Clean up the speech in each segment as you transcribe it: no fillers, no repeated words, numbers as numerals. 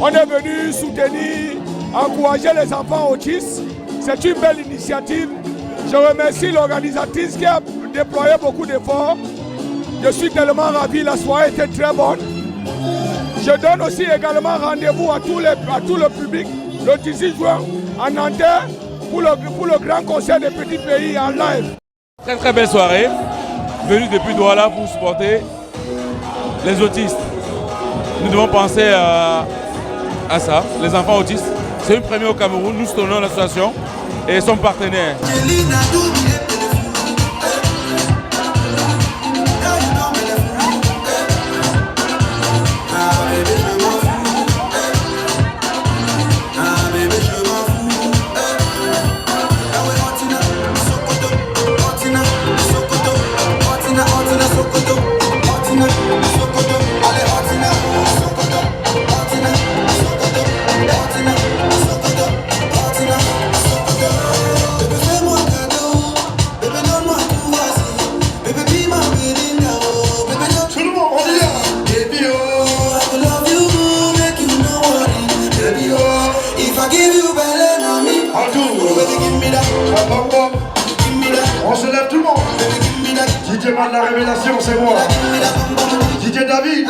On est venu soutenir, encourager les enfants autistes. C'est une belle initiative. Je remercie l'organisatrice qui a déployé beaucoup d'efforts. Je suis tellement ravi, la soirée était très bonne. Je donne aussi également rendez-vous à tout le public le 18 juin en Nanterre pour le grand concert des petits pays en live. Très très belle soirée, venue depuis Douala pour supporter les autistes. Nous devons penser à ça, les enfants autistes. C'est une première au Cameroun, nous soutenons l'association et son partenaire. On se lève tout le monde. DJ Man la révélation, c'est moi. DJ David.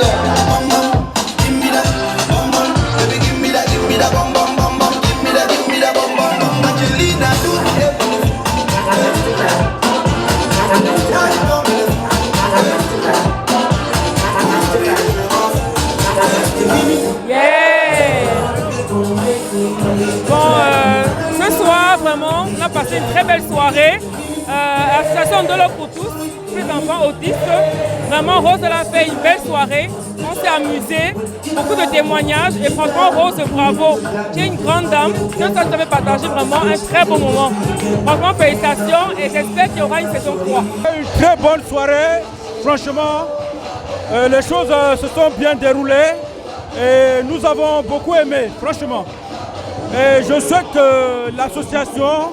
Ce soir, vraiment, on a passé une très belle soirée. L'association de l'eau pour tous, les enfants autistes. Vraiment, Rose a fait une belle soirée. On s'est amusé, beaucoup de témoignages. Et franchement, Rose, bravo. Tu es une grande dame. Je sais que tu avais partagé vraiment un très bon moment. Franchement, félicitations et j'espère qu'il y aura une saison 3. Une très bonne soirée. Franchement, les choses se sont bien déroulées. Et nous avons beaucoup aimé, franchement. Et je souhaite que l'association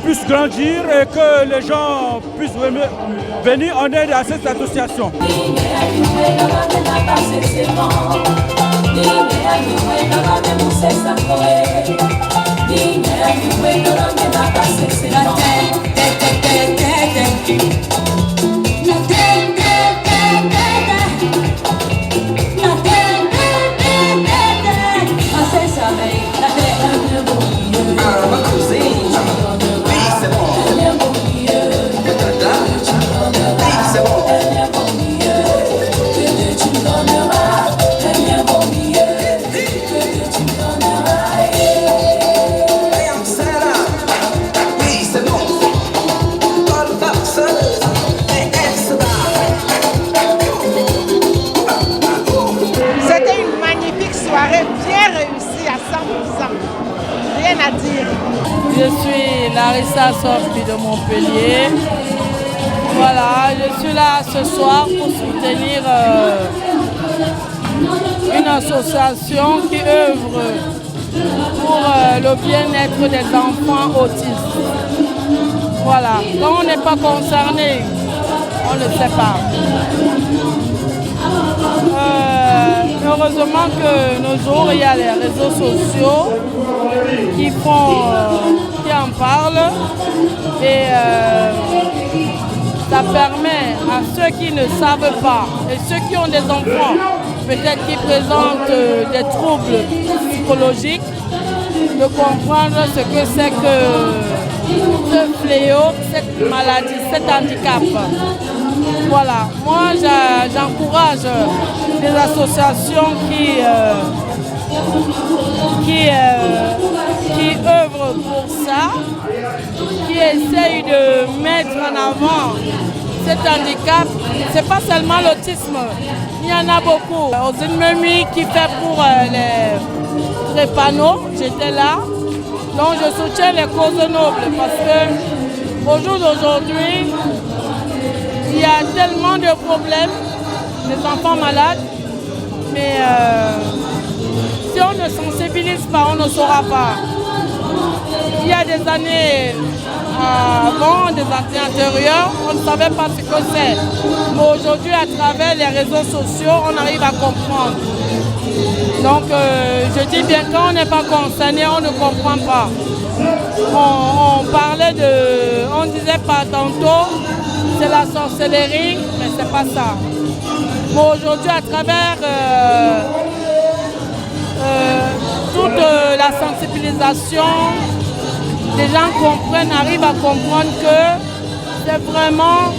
puisse grandir et que les gens puissent venir en aide à cette association. Je suis Larissa Sophie de Montpellier. Voilà, je suis là ce soir pour soutenir une association qui œuvre pour le bien-être des enfants autistes. Voilà, quand on n'est pas concerné, on ne sait pas. Heureusement que nos jours, il y a les réseaux sociaux qui en parlent et ça permet à ceux qui ne savent pas et ceux qui ont des enfants, peut-être qui présentent des troubles psychologiques, de comprendre ce que c'est que ce fléau, cette maladie, cet handicap. Voilà, moi j'encourage des associations qui œuvrent pour ça, qui essayent de mettre en avant cet handicap. C'est pas seulement l'autisme, il y en a beaucoup. Ozimemi qui fait pour les drépano, j'étais là. Donc je soutiens les causes nobles parce que au jour d'aujourd'hui, il y a tellement de problèmes, des enfants malades, mais si on ne sensibilise pas, on ne saura pas. Il y a des années avant, des années antérieures, on ne savait pas ce que c'est. Mais aujourd'hui, à travers les réseaux sociaux, on arrive à comprendre. Donc je dis bien, quand on n'est pas concerné, on ne comprend pas. On parlait de... On disait pas tantôt, c'est la sorcellerie, mais c'est pas ça. Mais aujourd'hui, à travers toute la sensibilisation, les gens comprennent, arrivent à comprendre que c'est vraiment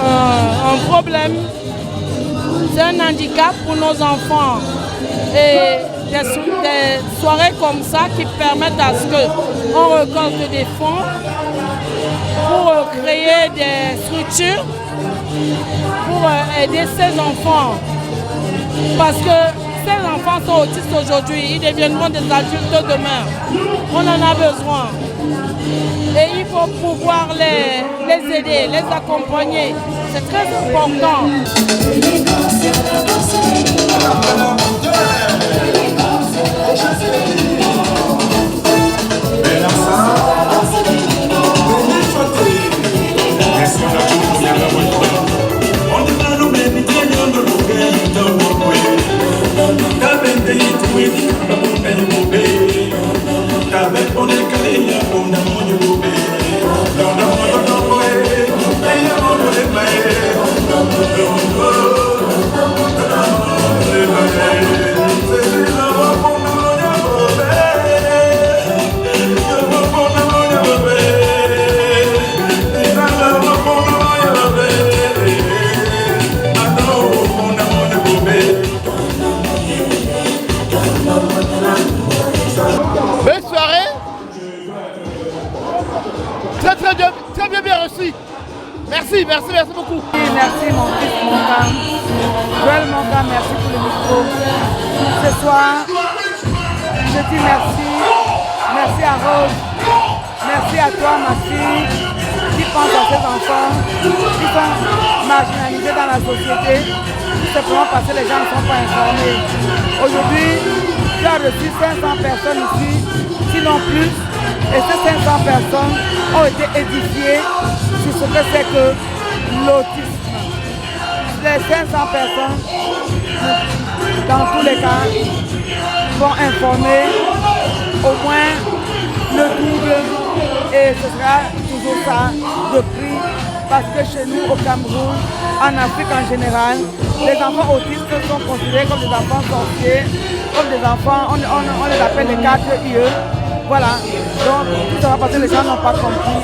un problème, c'est un handicap pour nos enfants. Et des soirées comme ça qui permettent à ce qu'on récolte des fonds pour créer des structures pour aider ces enfants. Parce que ces enfants sont autistes aujourd'hui, ils deviendront des adultes demain. On en a besoin. Et il faut pouvoir les aider, les accompagner. C'est très important. Belle soirée, très bien reçu. Merci beaucoup. Merci mon fils Monga. Joël Monga, merci pour le micro. Ce soir, je dis merci. Merci à Rose. Merci à toi, ma fille, qui pense à ces enfants qui sont marginalisés dans la société, tout simplement parce que les gens ne sont pas informés. Aujourd'hui, tu as reçu 500 personnes ici, sinon plus, et ces 500 personnes ont été édifiées sur ce que c'est que l'autisme. Les 500 personnes, dans tous les cas, vont informer au moins le double, et ce sera toujours ça de prix, parce que chez nous au Cameroun, en Afrique en général, les enfants autistes sont considérés comme des enfants sorciers, comme des enfants, on les appelle les 4 IE. Voilà, donc tout ça parce que les gens n'ont pas compris.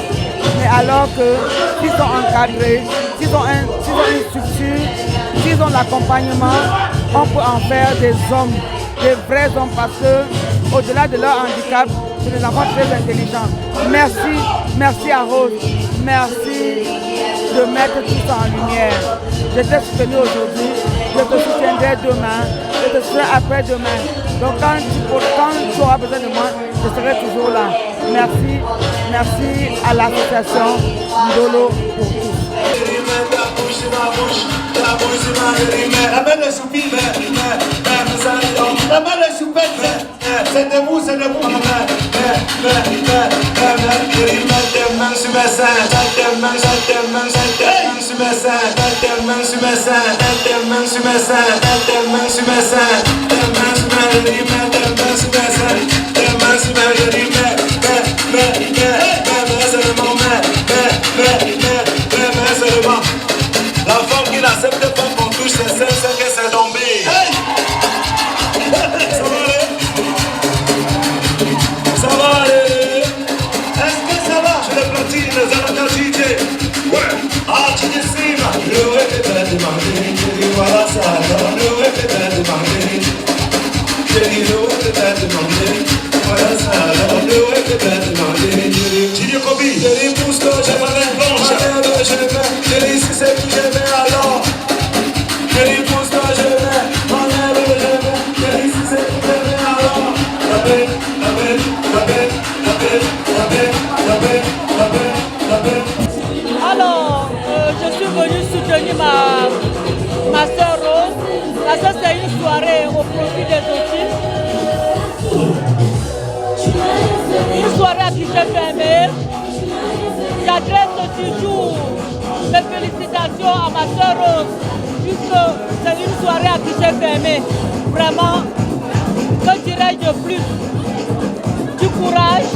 Mais alors que s'ils sont encadrés, s'ils ont une structure, s'ils ont l'accompagnement, on peut en faire des hommes, des vrais hommes, parce que au-delà de leur handicap, c'est des enfants très intelligents. Merci à Rose, merci de mettre tout ça en lumière. Je t'ai soutenu aujourd'hui, je te soutiendrai demain, je te soutiendrai après-demain. Donc quand tu auras besoin de moi, je serai toujours là. Merci à l'association Ndolo pour tous. La femme qui n'accepte pas qu'on touche ses seins, c'est que c'est tombé. Ça va aller. Est-ce que ça va? Je le platine, Zanaka DJ. Ouais. Ah, tu dis si, le ouais que t'as demandé. Je dis voilà ça, le ouais que t'as demandé. Je dis le ouais que t'as demandé. Voilà ça, le ouais que t'as demandé. Tu dis Kobi, je dis pousse-toi, j'ai ma main blanche. Je dis si c'est que je vais alors. Je dis pousse-toi, je vais. Enlève, je vais. Je dis si c'est que je vais alors. La bête. Alors, je suis venue soutenir ma soeur Rose. La soeur, c'est une soirée au profit des autistes. Une soirée à guichet fermé. J'adresse toujours mes félicitations à ma soeur Rose, puisque c'est une soirée à guichet fermé. Vraiment, dirais de plus? Du courage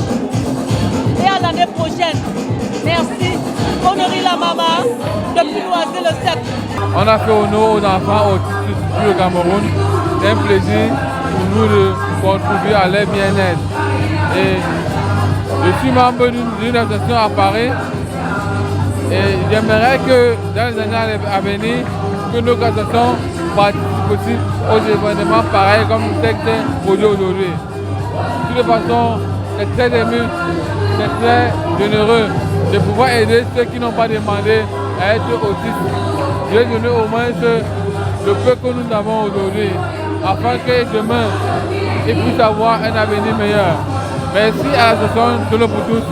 et à l'année prochaine. Merci. Honorez la maman depuis Noisy le 7. On a fait honneur aux enfants autistes au Cameroun. C'est un plaisir pour nous de contribuer à leur bien-être. Et je suis membre d'une association à Paris et j'aimerais que dans les années à venir, que nos associations participent aussi aux événements pareils comme le texte produit aujourd'hui. De toute façon, c'est très ému, c'est très généreux de pouvoir aider ceux qui n'ont pas demandé à être autistes. Je vais donner au moins le peu que nous avons aujourd'hui, afin que demain, ils puissent avoir un avenir meilleur. Merci à l'association de l'eau pour tous.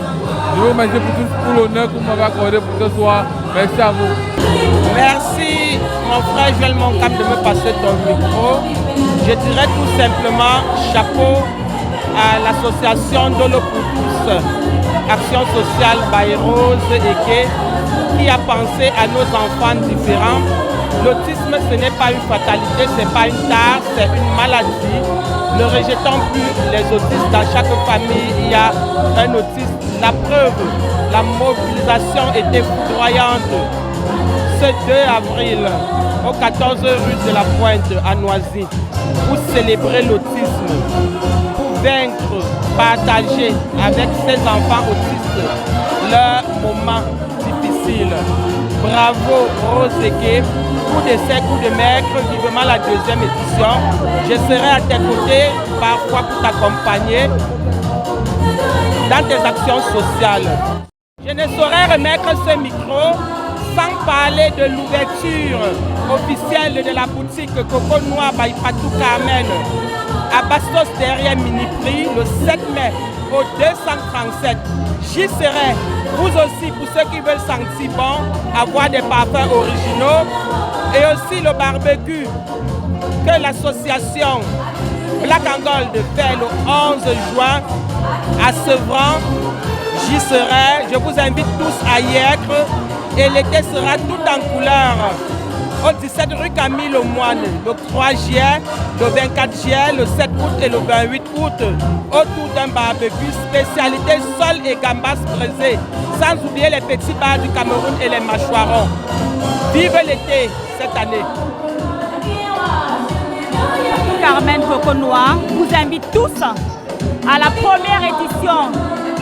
Je vous remercie pour tous pour l'honneur que vous m'avez accordé pour ce soir. Merci à vous. Merci mon frère Joël Moncam de me passer ton micro. Je dirais tout simplement chapeau à l'association de l'eau pour tous, Action sociale by Rose Eke, qui a pensé à nos enfants différents. L'autisme, ce n'est pas une fatalité, ce n'est pas une tare, c'est une maladie. Ne rejetons plus les autistes. Dans chaque famille, il y a un autiste. La preuve, la mobilisation était foudroyante. Ce 2 avril, au 14 rue de la Pointe, à Noisy, pour célébrer l'autisme, pour vaincre, partager avec ces enfants autistes leur moment difficile. Bravo Roseke pour ces coups de maître, vivement la 2e édition. Je serai à tes côtés parfois pour t'accompagner dans tes actions sociales. Je ne saurais remettre ce micro sans parler de l'ouverture officielle de la boutique Coco Noir by Patou Carmen à Bastos derrière Mini-Prix le 7 mai au 237. J'y serai. Vous aussi, pour ceux qui veulent sentir bon, avoir des parfums originaux et aussi le barbecue que l'association Black and Gold fait le 11 juin à Sevran. J'y serai. Je vous invite tous à y être et l'été sera tout en couleur. Au 17 rue Camille Lemoine, le 3 juillet, le 24 juillet, le 7 août et le 28 août, autour d'un barbecue spécialité sol et gambas braisés, sans oublier les petits bars du Cameroun et les mâchoirons. Vive l'été cette année. Carmen Coco Noir vous invite tous à la première édition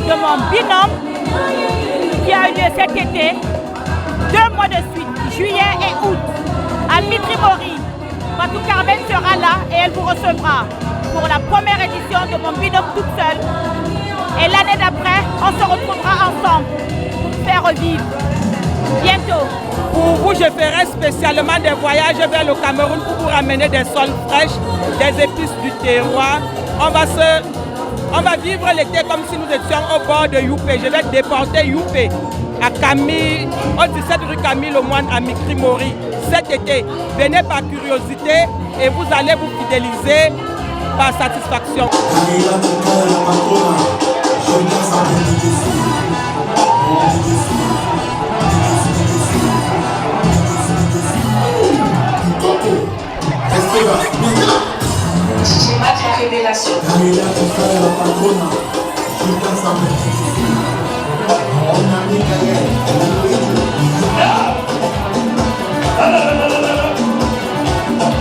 de mon binôme qui a eu lieu cet été, 2 mois de suite, juillet et août. À Mitrimori, Patou Carmen sera là et elle vous recevra pour la première édition de mon binôme toute seule. Et l'année d'après, on se retrouvera ensemble pour faire revivre. Bientôt. Pour vous, je ferai spécialement des voyages vers le Cameroun pour vous ramener des sols fraîches, des épices du terroir. On va vivre l'été comme si nous étions au bord de Youpé. Je vais déporter Youpé à Camille, au 17 rue Camille Lemoine à Mitrimori cet été. Venez par curiosité et vous allez vous fidéliser par satisfaction. J'ai ma révélation.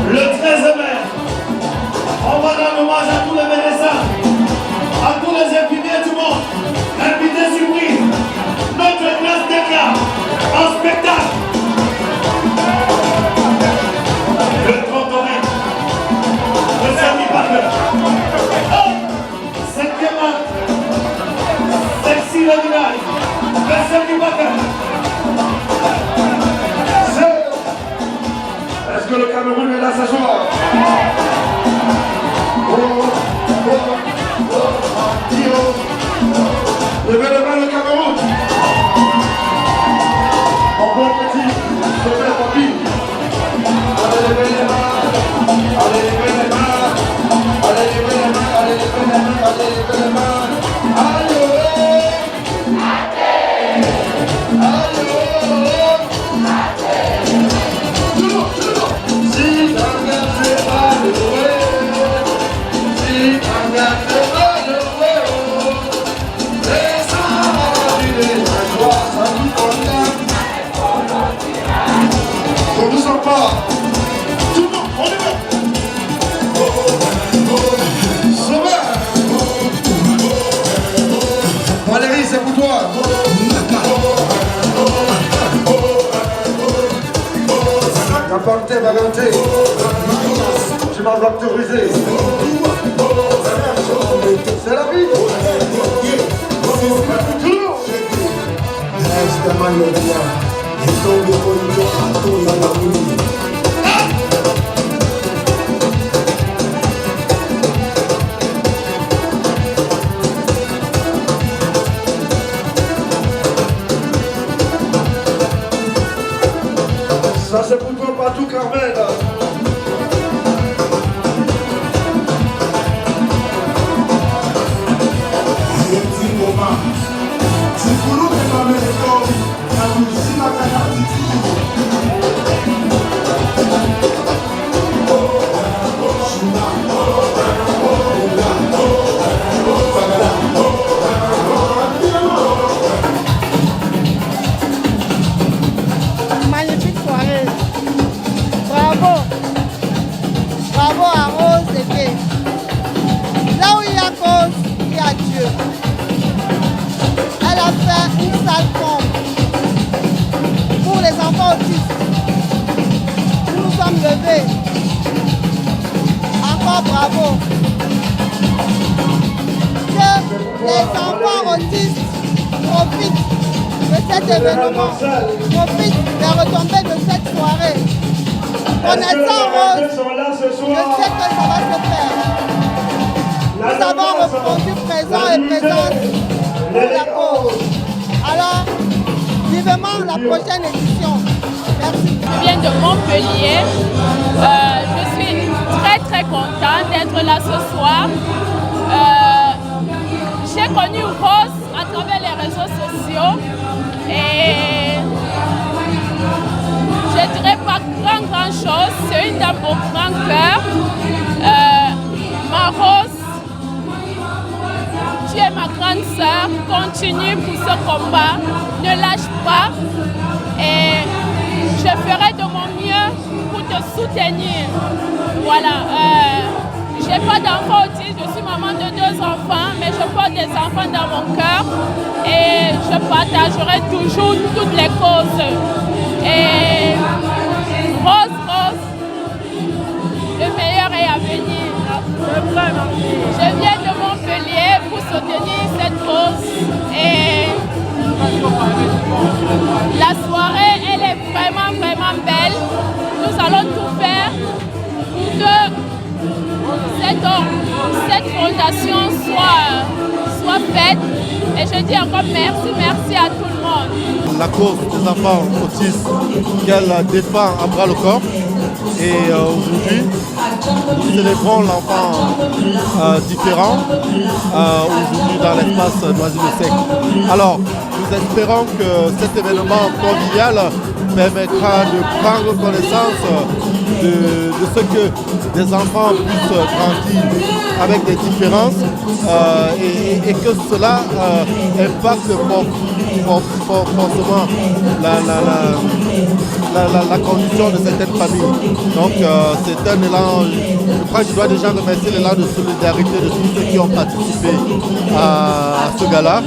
Le 13 mai, on va rendre hommage à tous les médecins, à tous les infirmiers du monde, invités surprise, notre classe déclare en spectacle. Le 30 mai, le samedi Parker. Oh, 7e acte, Sexy le village, le samedi Parker. Est-ce que le Cameroun est là ce soir? Levez le main le Cameroun. Mon bon petit, levez le papy. Allez lever les mains, allez lever les mains, allez lever les mains, allez lever les mains, allez lever les mains. Allez, On ne sent pas. Tout le monde, on y va. Sauveur. Valérie, c'est pour toi. La portée va monter. Tu m'as vectorisé. C'est la vie. Ça c'est pour toi partout, Carmen. Magnifique soirée. Bravo. Bravo à Rose et Bé. Là où il y a cause, il y a Dieu. Elle a fait une salle pompe pour les enfants autistes. Nous nous sommes levés. Encore bravo. Que les enfants autistes profitent de cet événement, profitent des retombées de cette soirée. Connaissant Rose, je sais que ça va se faire. Nous avons répondu présent et présente pour la cause. Alors, vivement la prochaine édition. Merci. Je viens de Montpellier. Je suis très contente d'être là ce soir. J'ai connu Rose à travers les réseaux sociaux et je dirais pas grand chose. C'est une dame au grand cœur. Ma Rose, tu es ma grande sœur. Continue pour ce combat. Ne lâche pas. Et je ferai de mon mieux pour te soutenir. Voilà. J'ai pas d'enfants autistes, je suis maman de 2 enfants, mais je porte des enfants dans mon cœur et je partagerai toujours toutes les causes. Et Rose, le meilleur est à venir. Je viens de Montpellier pour soutenir cette cause et la soirée, elle est vraiment belle. Nous allons tout faire pour que cette fondation soit faite. Et je dis encore merci à tout le monde. La cause des enfants autistes qu'elle défend à bras le corps. Et aujourd'hui, nous célébrons l'enfant différent aujourd'hui dans l'espace Noisy-le-Sec. Alors, nous espérons que cet événement convivial permettra de prendre connaissance de ce que des enfants puissent grandir avec des différences et que cela impacte forcément la condition de certaines familles. Donc c'est un élan, je crois que je dois déjà remercier l'élan de solidarité de tous ceux qui ont participé à ce gala.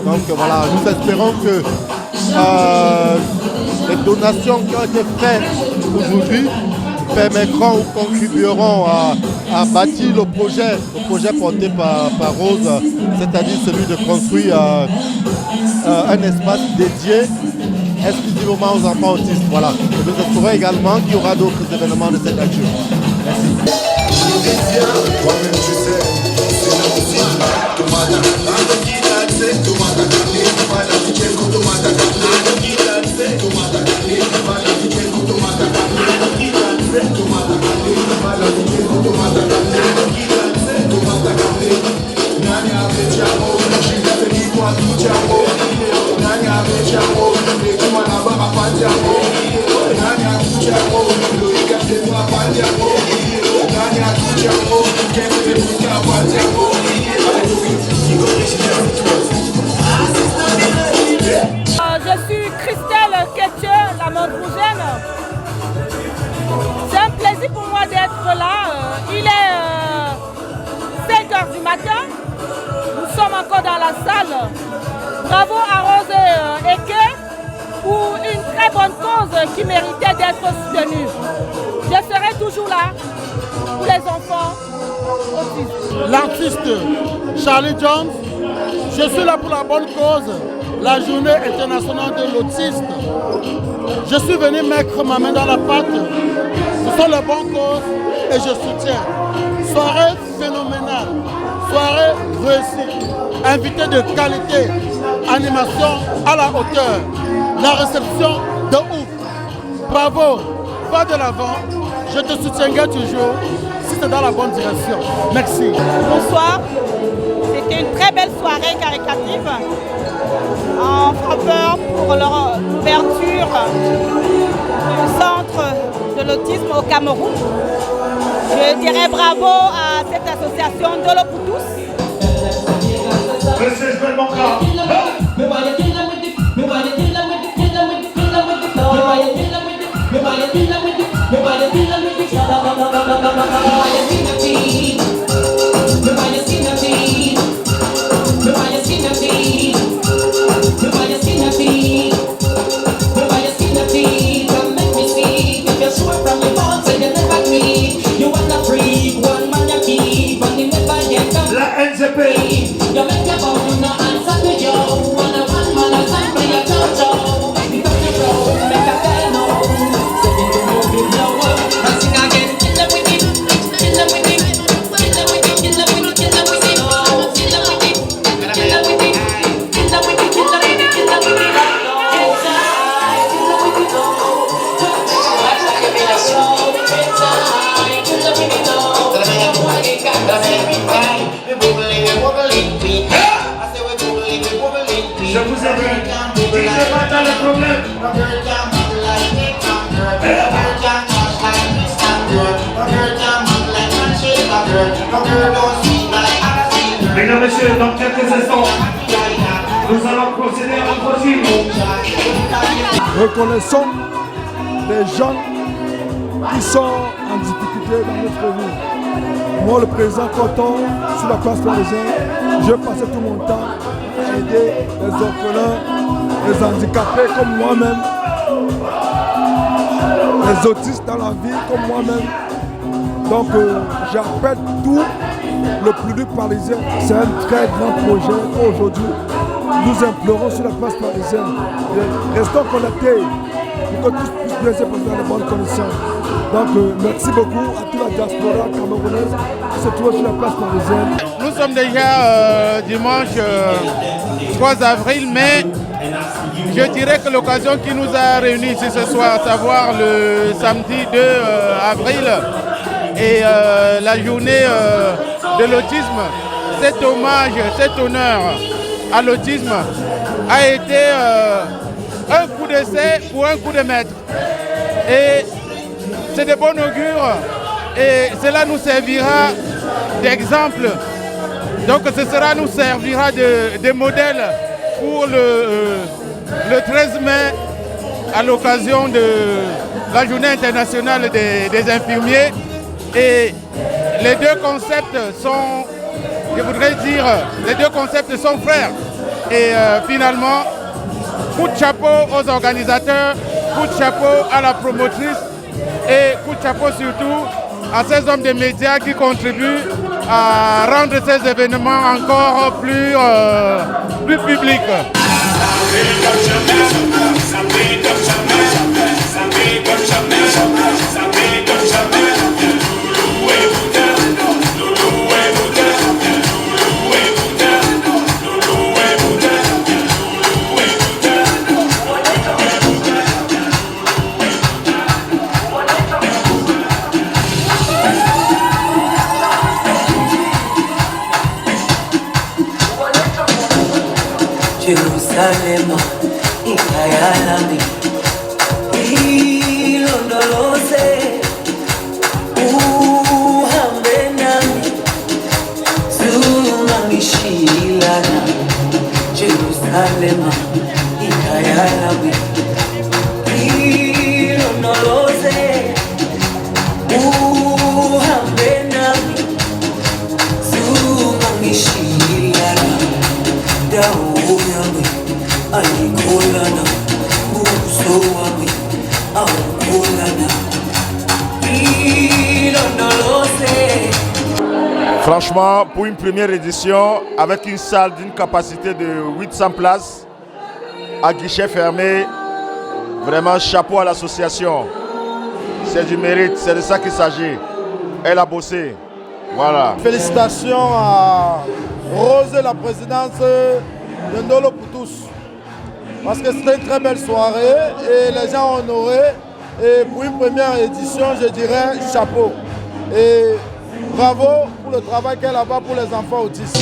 Donc voilà, nous espérons que les donations qui ont été faites aujourd'hui permettront ou contribueront à bâtir le projet porté par Rose, c'est-à-dire celui de construire un espace dédié exclusivement aux enfants autistes. Voilà. Et nous espérons également qu'il y aura d'autres événements de cette nature. Merci. Nanya Je suis Christelle Ketche, la Montrougienne. C'est un plaisir pour moi d'être là. Il est 5 h du matin. Nous sommes encore dans la salle. Bravo à Rose Eke pour une très bonne cause qui méritait d'être soutenue. Je serai toujours là pour les enfants autistes. L'artiste Charlie Jones, je suis là pour la bonne cause, la journée internationale de l'autiste. Je suis venu mettre ma main dans la pâte. Ce sont les bonnes causes et je soutiens. Soirée phénoménale, soirée réussie, invité de qualité, animation à la hauteur, la réception de ouf. Bravo, va de l'avant, je te soutiendrai toujours si c'est dans la bonne direction. Merci. Bonsoir, c'était une très belle soirée caricative en faveur pour l'ouverture du centre de l'autisme au Cameroun. Je dirais bravo à cette association Dolo pour tous. La NGP. Je vous aime. Il ne pas dans le problème. Mesdames, Messieurs, dans quelques instants, nous allons procéder à un voting. Reconnaissons les gens qui sont en difficulté dans notre vie. Moi, le président Coton, sur la place parisienne, je passais tout mon temps à aider les orphelins, les handicapés comme moi-même, les autistes dans la vie comme moi-même. Donc j'appelle tout le public parisien. C'est un très grand projet aujourd'hui. Nous implorons sur la place parisienne. Restons connectés pour que tous puissent bien se passer dans de bonnes conditions. Donc merci beaucoup à toute la diaspora camerounaise qui se trouve sur la place parisienne. Nous sommes déjà dimanche 3 avril, mais je dirais que l'occasion qui nous a réunis ici ce soir, à savoir le samedi 2 avril et la journée de l'autisme, cet hommage, cet honneur à l'autisme a été un coup d'essai pour un coup de maître. Et c'est de bon augure et cela nous servira d'exemple. Donc nous servira de modèle pour le 13 mai à l'occasion de la journée internationale des infirmiers. Et les deux concepts sont, je voudrais dire, les deux concepts sont frères. Et finalement, coup de chapeau aux organisateurs, coup de chapeau à la promotrice et coup de chapeau surtout à ces hommes des médias qui contribuent à rendre ces événements encore plus publics. Jerusalem, ikayalami, ilondoloze, uhambe nami, Ikalema, ikayalabi. Ilonoloze, uhambe nami. Zungangishiyala, dawo yami, ayikholana. Buso wami, awukholana. Ilonoloze. Franchement, pour une première édition, avec une salle d'une capacité de 800 places, à guichet fermé, vraiment chapeau à l'association. C'est du mérite, c'est de ça qu'il s'agit. Elle a bossé. Voilà. Félicitations à Rose, la présidence de Ndolo pour tous. Parce que c'était une très belle soirée et les gens ont honoré. Et pour une première édition, je dirais chapeau. Et bravo pour le travail qu'elle a fait pour les enfants autistes.